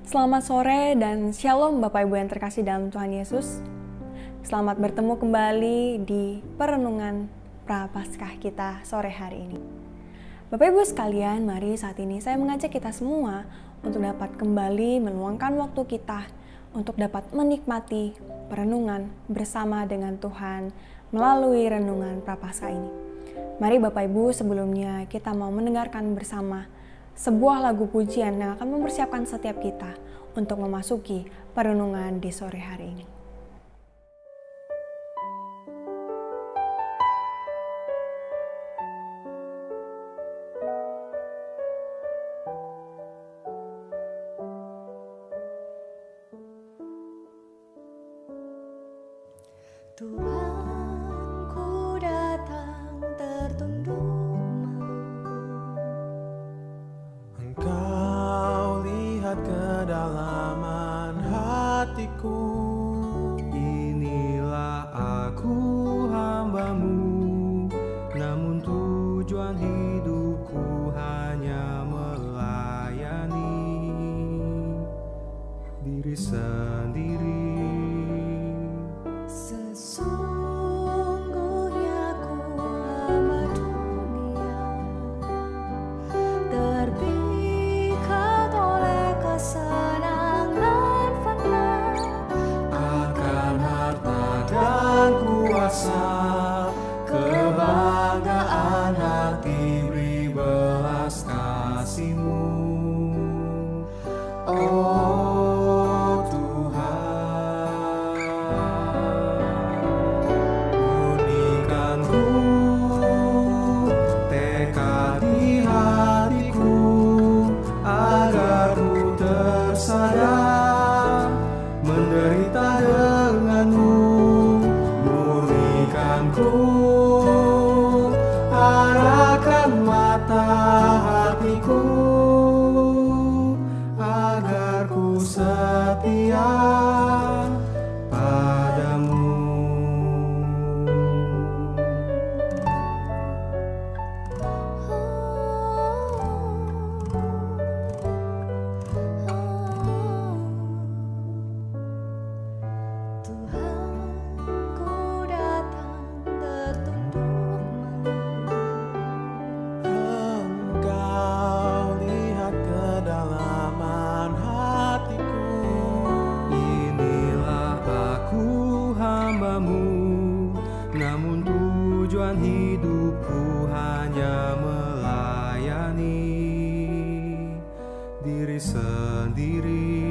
Selamat sore dan shalom Bapak Ibu yang terkasih dalam Tuhan Yesus. Selamat bertemu kembali di perenungan Prapaskah kita sore hari ini. Bapak Ibu sekalian, mari saat ini saya mengajak kita semua untuk dapat kembali meluangkan waktu kita untuk dapat menikmati perenungan bersama dengan Tuhan melalui renungan Prapaskah ini. Mari Bapak Ibu, sebelumnya kita mau mendengarkan bersama sebuah lagu pujian yang akan mempersiapkan setiap kita untuk memasuki perenungan di sore hari ini. Tuhan, ku datang tertunduk mau. Engkau lihat kedalaman hatiku. Inilah aku hamba-Mu, namun tujuan hidupku hanya melayani diri sendiri. Sesungguhnya ku hamba dunia, terpikat oleh kesenangan fana, Akan harta dan kuasa, kebanggaan hati beri belas kasih-Mu. Oh Tuhan, murnikanku tekad di hatiku, agar ku tersadar menderita denganmu. Murnikanku, arahkan mata hatiku, agar ku setia padamu. Tuhan, ku datang tertunduk mau. Engkau lihat kedalaman hatiku. Inilah aku hamba-Mu, namun tujuan hidupku hanya melayani diri sendiri.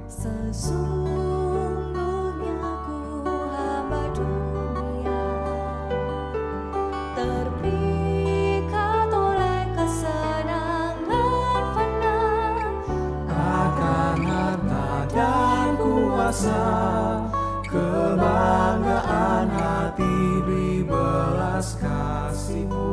Sesungguhnya ku hamba dunia, terpikat oleh kesenangan fana, Akan harta dan kuasa, kebanggaan hati beri belas kasih-Mu.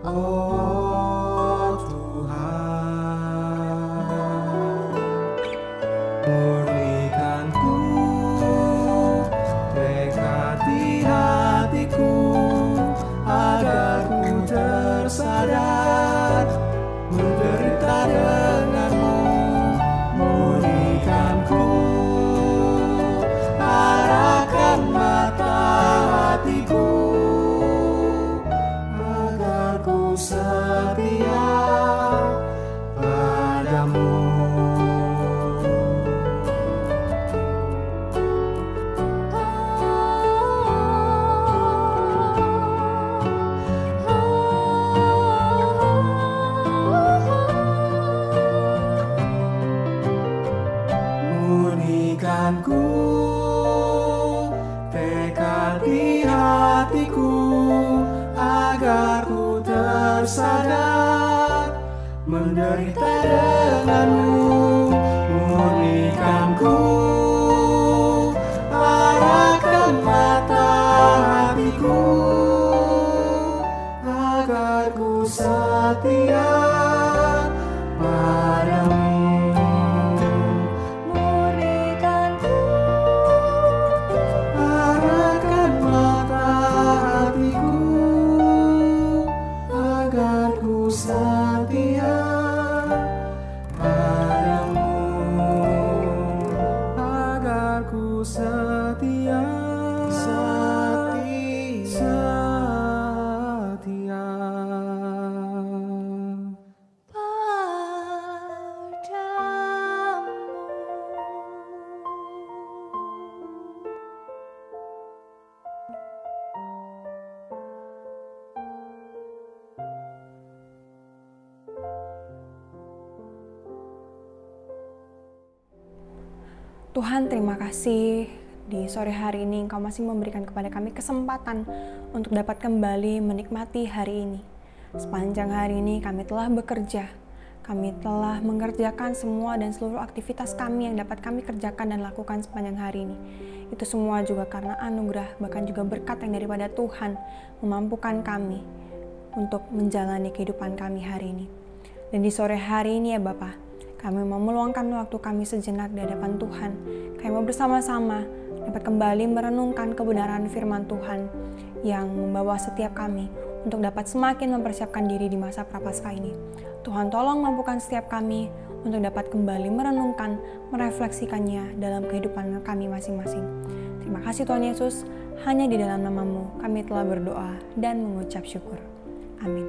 Oh Tuhan, murnikanku tekad di hatiku, agar ku tersadar menderita denganmu. Murnikanku, arahkan mata hatiku, agar ku setia padamu. Murnikanku tekad di hatiku, agar ku tersadar menderita denganmu. Murnikanku, arahkan mata hatiku, agar ku setia padamu. murnikanku, Arahkan mata hatiku, agar ku setia Tuhan, terima kasih di sore hari ini Engkau masih memberikan kepada kami kesempatan untuk dapat kembali menikmati hari ini. Sepanjang hari ini kami telah bekerja, kami telah mengerjakan semua dan seluruh aktivitas kami yang dapat kami kerjakan dan lakukan sepanjang hari ini. Itu semua juga karena anugerah, bahkan juga berkat yang daripada Tuhan memampukan kami untuk menjalani kehidupan kami hari ini. Dan di sore hari ini ya Bapa, kami mau meluangkan waktu kami sejenak di hadapan Tuhan. Kami mau bersama-sama dapat kembali merenungkan kebenaran firman Tuhan yang membawa setiap kami untuk dapat semakin mempersiapkan diri di masa Prapaskah ini. Tuhan tolong mampukan setiap kami untuk dapat kembali merenungkan, merefleksikannya dalam kehidupan kami masing-masing. Terima kasih Tuhan Yesus, hanya di dalam nama-Mu kami telah berdoa dan mengucap syukur. Amin.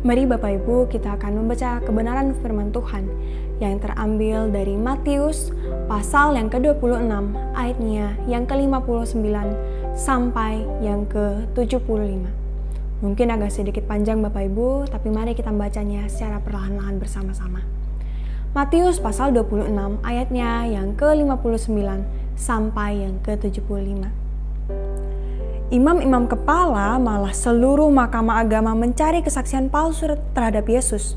Mari Bapak Ibu, kita akan membaca kebenaran firman Tuhan yang terambil dari Matius pasal yang ke-26 ayatnya yang ke-59 sampai yang ke-75. Mungkin agak sedikit panjang Bapak Ibu, tapi mari kita membacanya secara perlahan-lahan bersama-sama. Matius pasal 26 ayatnya yang ke-59 sampai yang ke-75. Imam-imam kepala malah seluruh mahkamah agama mencari kesaksian palsu terhadap Yesus,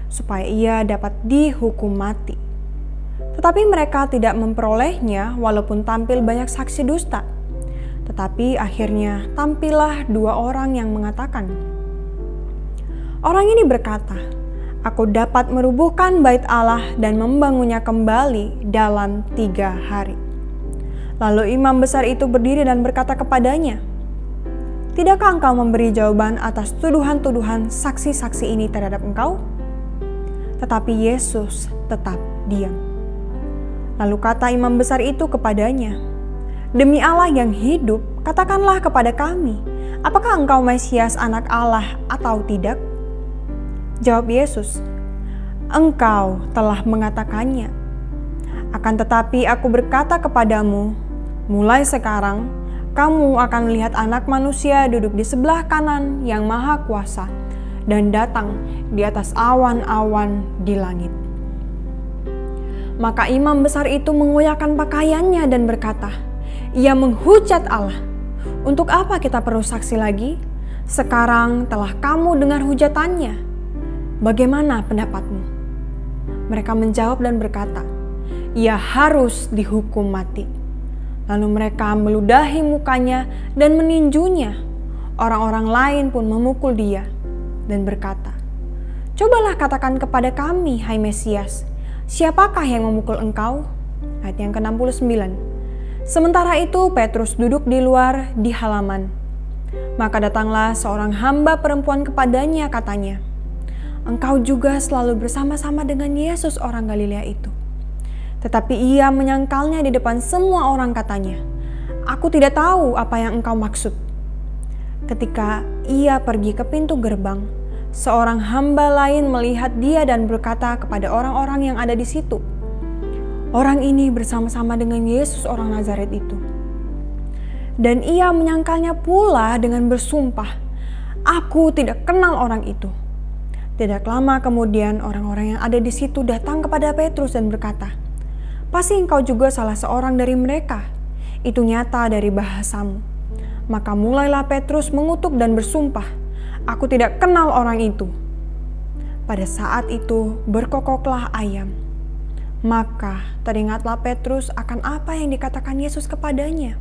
supaya ia dapat dihukum mati. Tetapi mereka tidak memperolehnya walaupun tampil banyak saksi dusta. Tetapi akhirnya tampillah dua orang yang mengatakan, "Orang ini berkata, Aku dapat merubuhkan bait Allah dan membangunnya kembali dalam 3 hari. Lalu imam besar itu berdiri dan berkata kepadanya, "Tidakkah engkau memberi jawaban atas tuduhan-tuduhan saksi-saksi ini terhadap engkau?" Tetapi Yesus tetap diam. Lalu kata imam besar itu kepadanya, "Demi Allah yang hidup, katakanlah kepada kami, apakah engkau Mesias anak Allah atau tidak?" Jawab Yesus, "Engkau telah mengatakannya. Akan tetapi aku berkata kepadamu, mulai sekarang kamu akan melihat Anak Manusia duduk di sebelah kanan yang Maha Kuasa dan datang di atas awan-awan di langit." Maka imam besar itu mengoyakkan pakaiannya dan berkata, "Ia menghujat Allah. Untuk apa kita perlu saksi lagi? Sekarang telah kamu dengar hujatannya. Bagaimana pendapatmu?" Mereka menjawab dan berkata, "Ia harus dihukum mati." Lalu mereka meludahi mukanya dan meninjunya. Orang-orang lain pun memukul dia dan berkata, "Cobalah katakan kepada kami, hai Mesias, siapakah yang memukul engkau?" Ayat yang ke-69. Sementara itu Petrus duduk di luar di halaman. Maka datanglah seorang hamba perempuan kepadanya, katanya, "Engkau juga selalu bersama-sama dengan Yesus orang Galilea itu." Tetapi ia menyangkalnya di depan semua orang, katanya, "Aku tidak tahu apa yang engkau maksud." Ketika ia pergi ke pintu gerbang, seorang hamba lain melihat dia dan berkata kepada orang-orang yang ada di situ, "Orang ini bersama-sama dengan Yesus orang Nazaret itu." Dan ia menyangkalnya pula dengan bersumpah, "Aku tidak kenal orang itu." Tidak lama kemudian orang-orang yang ada di situ datang kepada Petrus dan berkata, "Pasti engkau juga salah seorang dari mereka. Itu nyata dari bahasamu." Maka mulailah Petrus mengutuk dan bersumpah, "Aku tidak kenal orang itu." Pada saat itu berkokoklah ayam. Maka teringatlah Petrus akan apa yang dikatakan Yesus kepadanya,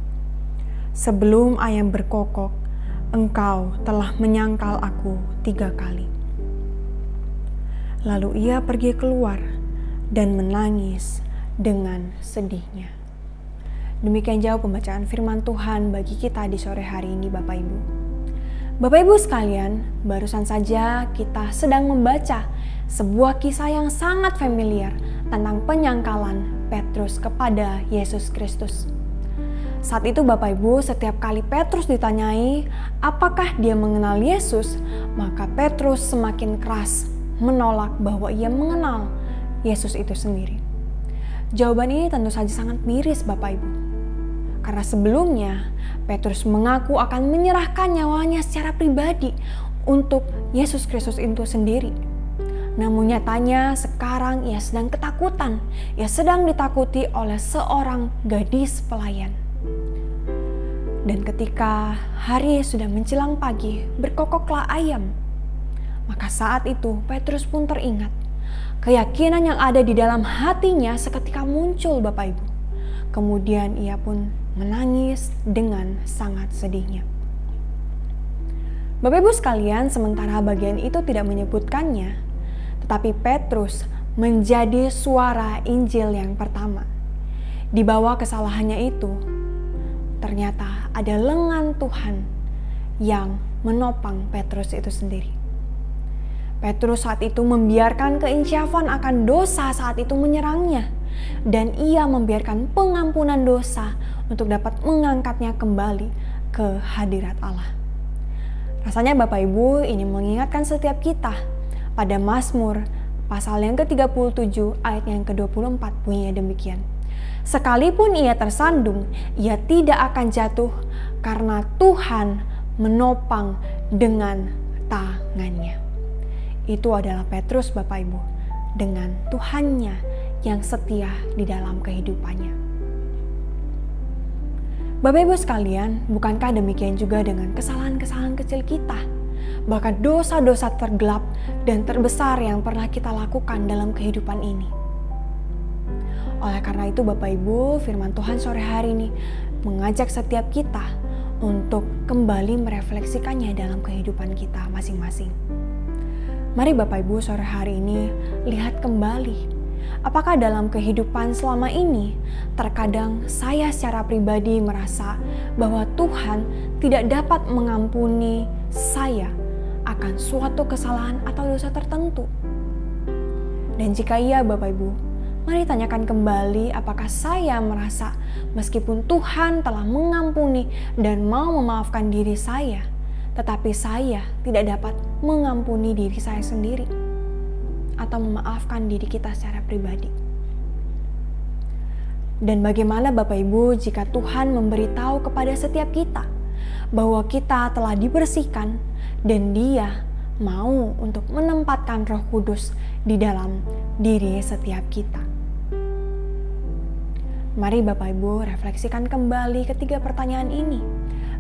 "Sebelum ayam berkokok, engkau telah menyangkal aku 3 kali." Lalu ia pergi keluar dan menangis dengan sedihnya. Demikian jauh pembacaan firman Tuhan bagi kita di sore hari ini Bapak Ibu. Bapak Ibu sekalian, barusan saja kita sedang membaca sebuah kisah yang sangat familiar tentang penyangkalan Petrus kepada Yesus Kristus. Saat itu Bapak Ibu, setiap kali Petrus ditanyai apakah dia mengenal Yesus, maka Petrus semakin keras menolak bahwa ia mengenal Yesus itu sendiri. Jawaban ini tentu saja sangat miris Bapak Ibu. Karena sebelumnya Petrus mengaku akan menyerahkan nyawanya secara pribadi untuk Yesus Kristus itu sendiri. Namun nyatanya sekarang ia sedang ketakutan. Ia sedang ditakuti oleh seorang gadis pelayan. Dan ketika hari sudah menjelang pagi, berkokoklah ayam. Maka saat itu Petrus pun teringat. Keyakinan yang ada di dalam hatinya seketika muncul, Bapak Ibu. Kemudian ia pun menangis dengan sangat sedihnya. Bapak Ibu sekalian, sementara bagian itu tidak menyebutkannya, tetapi Petrus menjadi suara Injil yang pertama. Di bawah kesalahannya itu, ternyata ada lengan Tuhan yang menopang Petrus itu sendiri. Petrus saat itu membiarkan keinsyafan akan dosa saat itu menyerangnya. Dan ia membiarkan pengampunan dosa untuk dapat mengangkatnya kembali ke hadirat Allah. Rasanya Bapak Ibu ini mengingatkan setiap kita pada Mazmur pasal yang ke-37 ayat yang ke-24 bunyinya demikian. Sekalipun ia tersandung, ia tidak akan jatuh karena Tuhan menopang dengan tangannya. Itu adalah Petrus Bapak Ibu dengan Tuhannya yang setia di dalam kehidupannya. Bapak Ibu sekalian, bukankah demikian juga dengan kesalahan-kesalahan kecil kita? Bahkan dosa-dosa tergelap dan terbesar yang pernah kita lakukan dalam kehidupan ini. Oleh karena itu Bapak Ibu, firman Tuhan sore hari ini mengajak setiap kita untuk kembali merefleksikannya dalam kehidupan kita masing-masing. Mari Bapak Ibu sore hari ini lihat kembali. Apakah dalam kehidupan selama ini terkadang saya secara pribadi merasa bahwa Tuhan tidak dapat mengampuni saya akan suatu kesalahan atau dosa tertentu? Dan jika iya Bapak Ibu, mari tanyakan kembali apakah saya merasa meskipun Tuhan telah mengampuni dan mau memaafkan diri saya, tetapi saya tidak dapat mengampuni diri saya sendiri atau memaafkan diri kita secara pribadi. Dan bagaimana Bapak Ibu jika Tuhan memberitahu kepada setiap kita bahwa kita telah dibersihkan dan Dia mau untuk menempatkan Roh Kudus di dalam diri setiap kita. Mari Bapak Ibu refleksikan kembali ketiga pertanyaan ini.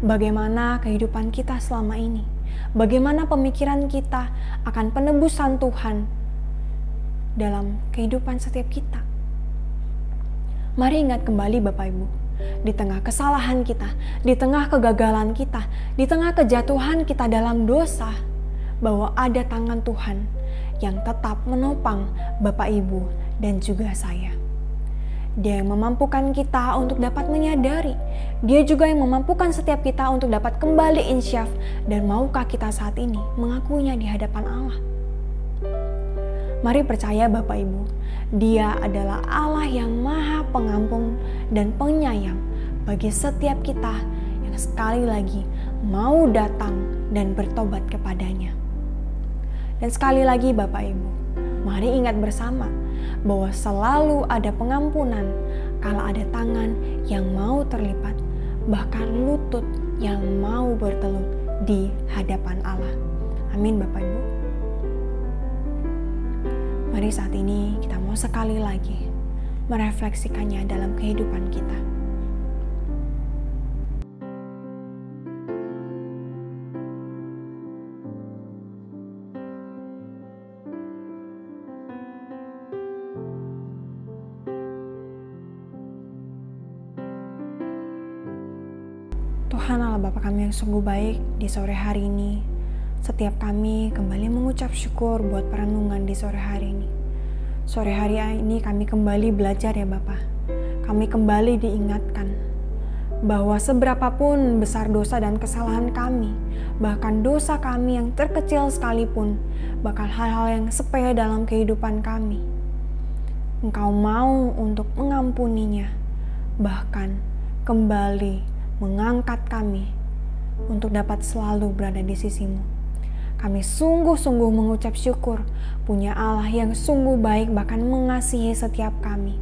Bagaimana kehidupan kita selama ini? Bagaimana pemikiran kita akan penebusan Tuhan dalam kehidupan setiap kita? Mari ingat kembali Bapak Ibu, di tengah kesalahan kita, di tengah kegagalan kita, di tengah kejatuhan kita dalam dosa, bahwa ada tangan Tuhan yang tetap menopang Bapak Ibu dan juga saya. Dia yang memampukan kita untuk dapat menyadari. Dia juga yang memampukan setiap kita untuk dapat kembali insyaf. Dan maukah kita saat ini mengakuinya di hadapan Allah? Mari percaya Bapak Ibu, Dia adalah Allah yang Maha Pengampun dan Penyayang bagi setiap kita yang sekali lagi mau datang dan bertobat kepadanya. Dan sekali lagi Bapak Ibu, mari ingat bersama bahwa selalu ada pengampunan kala ada tangan yang mau terlipat, bahkan lutut yang mau bertelut di hadapan Allah. Amin Bapak Ibu. Mari saat ini kita mau sekali lagi merefleksikannya dalam kehidupan kita. Tuhan Allah Bapa kami yang sungguh baik, di sore hari ini setiap kami kembali mengucap syukur buat perenungan di sore hari ini. Sore hari ini kami kembali belajar ya Bapa. Kami kembali diingatkan bahwa seberapapun besar dosa dan kesalahan kami, bahkan dosa kami yang terkecil sekalipun, bahkan hal-hal yang sepele dalam kehidupan kami, Engkau mau untuk mengampuninya, bahkan kembali mengangkat kami untuk dapat selalu berada di sisi-Mu. Kami sungguh-sungguh mengucap syukur punya Allah yang sungguh baik bahkan mengasihi setiap kami.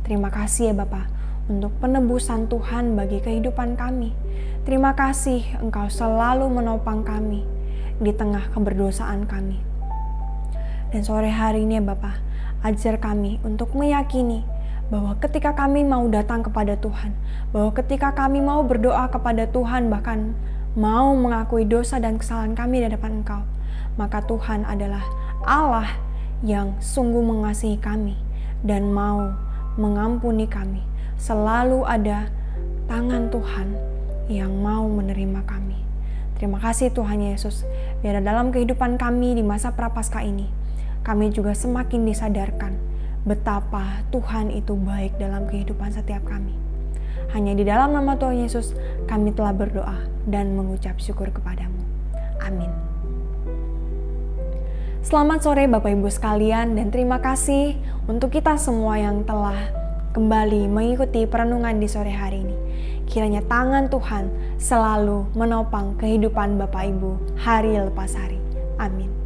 Terima kasih ya Bapa untuk penebusan Tuhan bagi kehidupan kami. Terima kasih Engkau selalu menopang kami di tengah keberdosaan kami. Dan sore hari ini ya Bapa, ajar kami untuk meyakini bahwa ketika kami mau datang kepada Tuhan, bahwa ketika kami mau berdoa kepada Tuhan, bahkan mau mengakui dosa dan kesalahan kami di hadapan Engkau, maka Tuhan adalah Allah yang sungguh mengasihi kami dan mau mengampuni kami. Selalu ada tangan Tuhan yang mau menerima kami. Terima kasih Tuhan Yesus, biar dalam kehidupan kami di masa Prapaskah ini, kami juga semakin disadarkan betapa Tuhan itu baik dalam kehidupan setiap kami. Hanya di dalam nama Tuhan Yesus kami telah berdoa dan mengucap syukur kepadamu. Amin. Selamat sore Bapak Ibu sekalian, dan terima kasih untuk kita semua yang telah kembali mengikuti perenungan di sore hari ini. Kiranya tangan Tuhan selalu menopang kehidupan Bapak Ibu hari lepas hari. Amin.